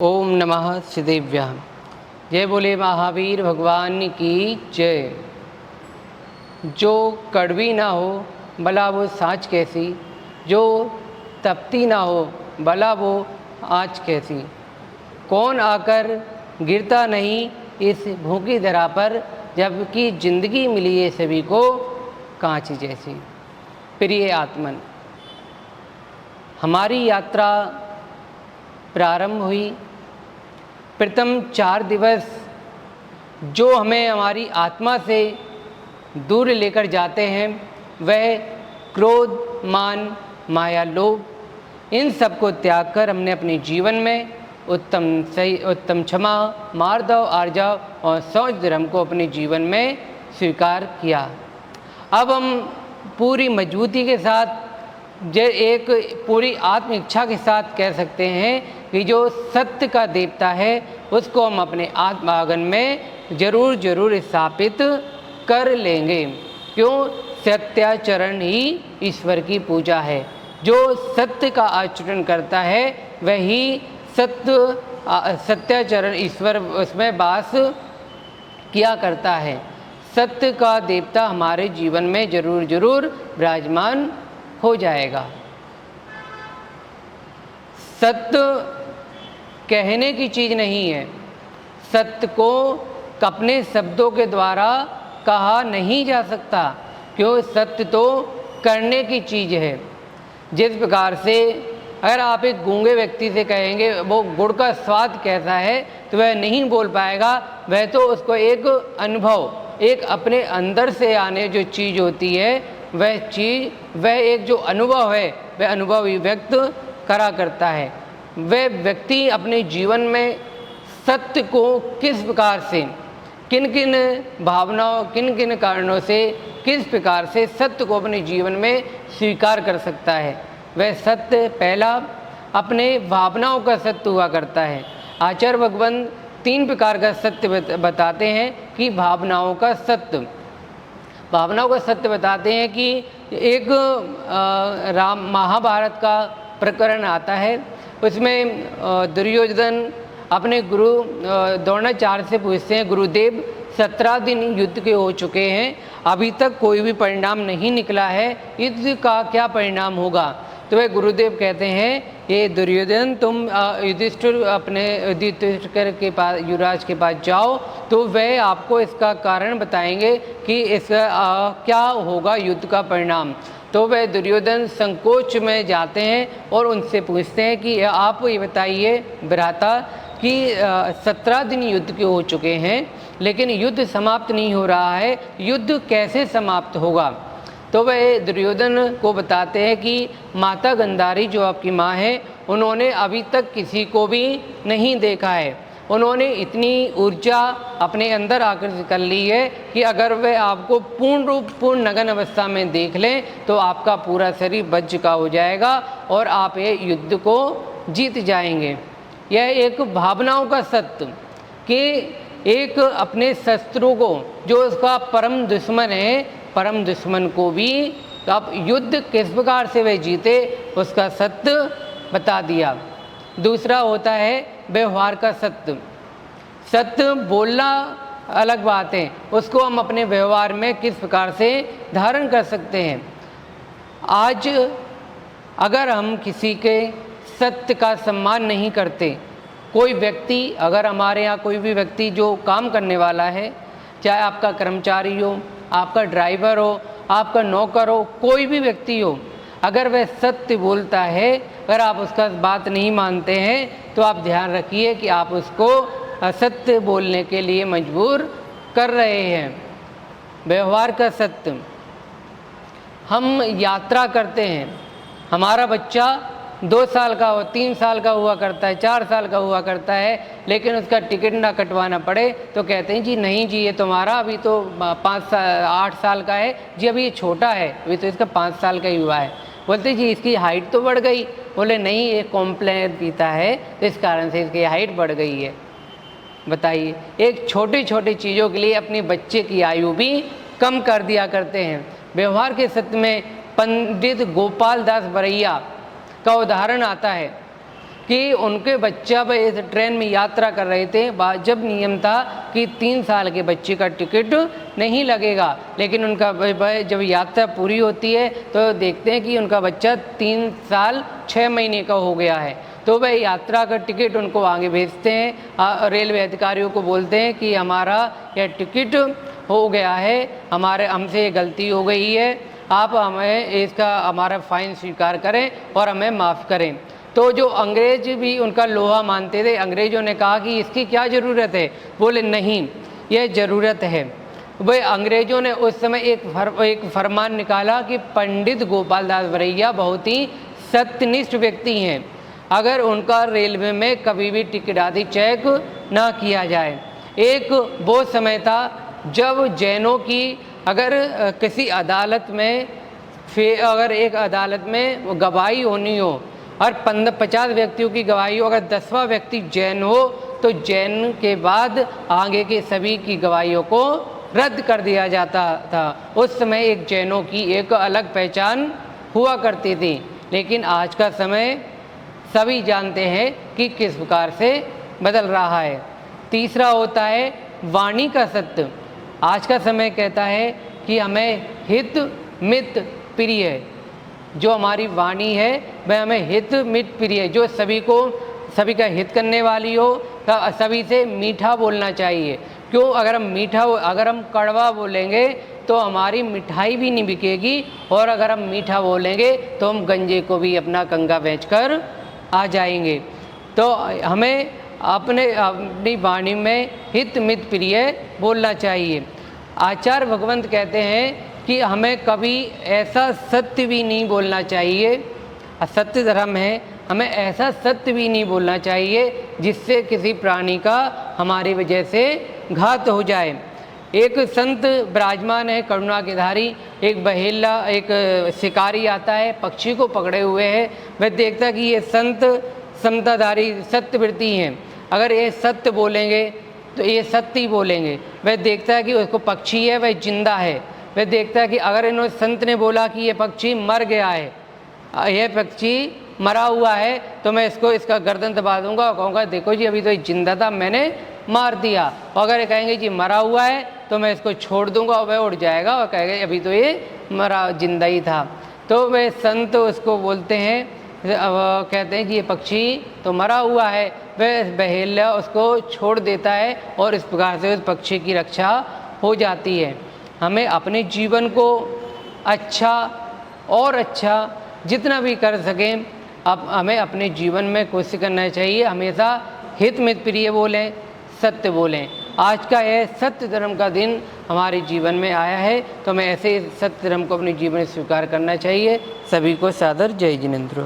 ओम नमः श्रीदेव्याम। जय बोले महावीर भगवान की जय। जो कड़वी ना हो भला वो साँच कैसी, जो तपती ना हो भला वो आँच कैसी। कौन आकर गिरता नहीं इस भूखी धरा पर, जबकि जिंदगी मिली है सभी को कांच जैसी। प्रिय आत्मन, हमारी यात्रा प्रारंभ हुई। प्रथम 4 दिवस जो हमें हमारी आत्मा से दूर लेकर जाते हैं वह क्रोध, मान, माया, लोभ, इन सब को त्याग कर हमने अपने जीवन में उत्तम क्षमा, मार्दव, आर्जव और शौच धर्म को अपने जीवन में स्वीकार किया। अब हम पूरी मजबूती के साथ एक पूरी आत्म इच्छा के साथ कह सकते हैं कि जो सत्य का देवता है उसको हम अपने आत्मागन में जरूर स्थापित कर लेंगे। क्यों? सत्याचरण ही ईश्वर की पूजा है। जो सत्य का आचरण करता है वही सत्याचरण ईश्वर उसमें वास किया करता है। सत्य का देवता हमारे जीवन में जरूर विराजमान हो जाएगा। सत्य कहने की चीज़ नहीं है। सत्य को अपने शब्दों के द्वारा कहा नहीं जा सकता, क्यों? सत्य तो करने की चीज़ है। जिस प्रकार से अगर आप एक गूंगे व्यक्ति से कहेंगे वो गुड़ का स्वाद कैसा है तो वह नहीं बोल पाएगा। वह तो उसको एक अनुभव, एक अपने अंदर से आने जो चीज़ होती है वह एक जो अनुभव है वह अनुभव ही व्यक्त करा करता है। वह व्यक्ति अपने जीवन में सत्य को किस प्रकार से, किन किन भावनाओं, किन किन कारणों से, किस प्रकार से सत्य को अपने जीवन में स्वीकार कर सकता है। वह सत्य पहला अपने भावनाओं का सत्य हुआ करता है। आचार्य भगवान 3 प्रकार का सत्य बताते हैं कि भावनाओं का सत्य बताते हैं कि एक महाभारत का प्रकरण आता है। उसमें दुर्योधन अपने गुरु द्रोणाचार्य से पूछते हैं, गुरुदेव 17 दिन युद्ध के हो चुके हैं, अभी तक कोई भी परिणाम नहीं निकला है, युद्ध का क्या परिणाम होगा? तो वह गुरुदेव कहते हैं, ये दुर्योधन तुम युधिष्ठिर के पास, युवराज के पास जाओ तो वह आपको इसका कारण बताएंगे कि इसका क्या होगा युद्ध का परिणाम। तो वह दुर्योधन संकोच में जाते हैं और उनसे पूछते हैं कि आप ये बताइए भ्राता कि 17 दिन युद्ध के हो चुके हैं लेकिन युद्ध समाप्त नहीं हो रहा है, युद्ध कैसे समाप्त होगा? तो वह दुर्योधन को बताते हैं कि माता गांधारी जो आपकी माँ है उन्होंने अभी तक किसी को भी नहीं देखा है। उन्होंने इतनी ऊर्जा अपने अंदर आकर्षित कर ली है कि अगर वह आपको पूर्ण नग्न अवस्था में देख लें तो आपका पूरा शरीर वज्र का हो जाएगा और आप ये युद्ध को जीत जाएंगे। यह एक भावनाओं का सत्य कि एक अपने शस्त्रों को, जो उसका परम दुश्मन है, परम दुश्मन को भी अब युद्ध किस प्रकार से वह जीते उसका सत्य बता दिया। दूसरा होता है व्यवहार का सत्य। सत्य बोलना अलग बात है, उसको हम अपने व्यवहार में किस प्रकार से धारण कर सकते हैं। आज अगर हम किसी के सत्य का सम्मान नहीं करते, कोई व्यक्ति, अगर हमारे यहाँ कोई भी व्यक्ति जो काम करने वाला है, चाहे आपका कर्मचारी हो, आपका ड्राइवर हो, आपका नौकर हो, कोई भी व्यक्ति हो, अगर वह सत्य बोलता है, अगर आप उसका बात नहीं मानते हैं तो आप ध्यान रखिए कि आप उसको असत्य बोलने के लिए मजबूर कर रहे हैं। व्यवहार का सत्य। हम यात्रा करते हैं, हमारा बच्चा 2 साल का हो, 3 साल का हुआ करता है, 4 साल का हुआ करता है, लेकिन उसका टिकट ना कटवाना पड़े तो कहते हैं जी नहीं जी ये तुम्हारा अभी तो 8 साल का है जी, अभी ये छोटा है, अभी तो इसका 5 साल का ही हुआ है। बोलते जी इसकी हाइट तो बढ़ गई। बोले नहीं, ये कॉम्प्लेन पीता है तो इस कारण से इसकी हाइट बढ़ गई है। बताइए, एक छोटी छोटी चीज़ों के लिए अपने बच्चे की आयु भी कम कर दिया करते हैं। व्यवहार के सत्य में पंडित गोपाल दास बरैया का उदाहरण आता है कि उनके बच्चा इस ट्रेन में यात्रा कर रहे थे, जब नियम था कि 3 साल के बच्चे का टिकट नहीं लगेगा, लेकिन उनका जब यात्रा पूरी होती है तो देखते हैं कि उनका बच्चा 3 साल 6 महीने का हो गया है, तो वह यात्रा का टिकट उनको आगे भेजते हैं। रेलवे अधिकारियों को बोलते हैं कि हमारा यह टिकट हो गया है, हमसे ये गलती हो गई है, आप हमें इसका हमारा फ़ाइन स्वीकार करें और हमें माफ़ करें। तो जो अंग्रेज भी उनका लोहा मानते थे, अंग्रेज़ों ने कहा कि इसकी क्या ज़रूरत है, बोले नहीं यह ज़रूरत है। वह अंग्रेज़ों ने उस समय एक फरमान निकाला कि पंडित गोपाल दास बरैया बहुत ही सत्यनिष्ठ व्यक्ति हैं, अगर उनका रेलवे में कभी भी टिकट आदि चेक ना किया जाए। एक वो समय था जब जैनों की अगर किसी अदालत में अगर एक अदालत में गवाही होनी हो और 50 व्यक्तियों की गवाही हो, अगर 10वां व्यक्ति जैन हो तो जैन के बाद आगे के सभी की गवाहियों को रद्द कर दिया जाता था। उस समय एक जैनों की एक अलग पहचान हुआ करती थी, लेकिन आज का समय सभी जानते हैं कि किस प्रकार से बदल रहा है। तीसरा होता है वाणी का सत्य। आज का समय कहता है कि हमें हित मित प्रिय, जो हमारी वाणी है वह हमें हित मित प्रिय, जो सभी का हित करने वाली हो, सभी से मीठा बोलना चाहिए। क्यों? अगर हम कड़वा बोलेंगे तो हमारी मिठाई भी नहीं बिकेगी, और अगर हम मीठा बोलेंगे तो हम गंजे को भी अपना कंगा बेचकर आ जाएंगे। तो हमें अपनी वाणी में हित मित प्रिय बोलना चाहिए। आचार्य भगवंत कहते हैं कि हमें कभी ऐसा सत्य भी नहीं बोलना चाहिए, असत्य धर्म है, हमें ऐसा सत्य भी नहीं बोलना चाहिए जिससे किसी प्राणी का हमारी वजह से घात हो जाए। एक संत विराजमान है करुणा के धारी, एक बहेला एक शिकारी आता है, पक्षी को पकड़े हुए है, वह देखता है कि ये संत समताधारी सत्यवृत्ति हैं, अगर ये सत्य बोलेंगे तो ये सत्य ही बोलेंगे। वह देखता है कि उसको पक्षी है वह जिंदा है, वह देखता है कि अगर इन्होंने संत ने बोला कि ये पक्षी मर गया है, यह पक्षी मरा हुआ है, तो मैं इसका गर्दन दबा दूंगा और कहूँगा देखो जी अभी तो ये जिंदा था, मैंने मार दिया। और अगर ये कहेंगे जी मरा हुआ है तो मैं इसको छोड़ दूंगा और वह उड़ जाएगा और कहेगा अभी तो ये जिंदा ही था। तो वे संत उसको बोलते हैं, कहते हैं कि ये पक्षी तो मरा हुआ है, वह बहेलिया उसको छोड़ देता है और इस प्रकार से उस पक्षी की रक्षा हो जाती है। हमें अपने जीवन को अच्छा और अच्छा जितना भी कर सकें, अब हमें अपने जीवन में कोशिश करना चाहिए हमेशा हित मित प्रिय बोलें, सत्य बोलें। आज का यह सत्य धर्म का दिन हमारे जीवन में आया है, तो हमें ऐसे सत्य धर्म को अपने जीवन में स्वीकार करना चाहिए। सभी को सादर जय जिनेंद्र।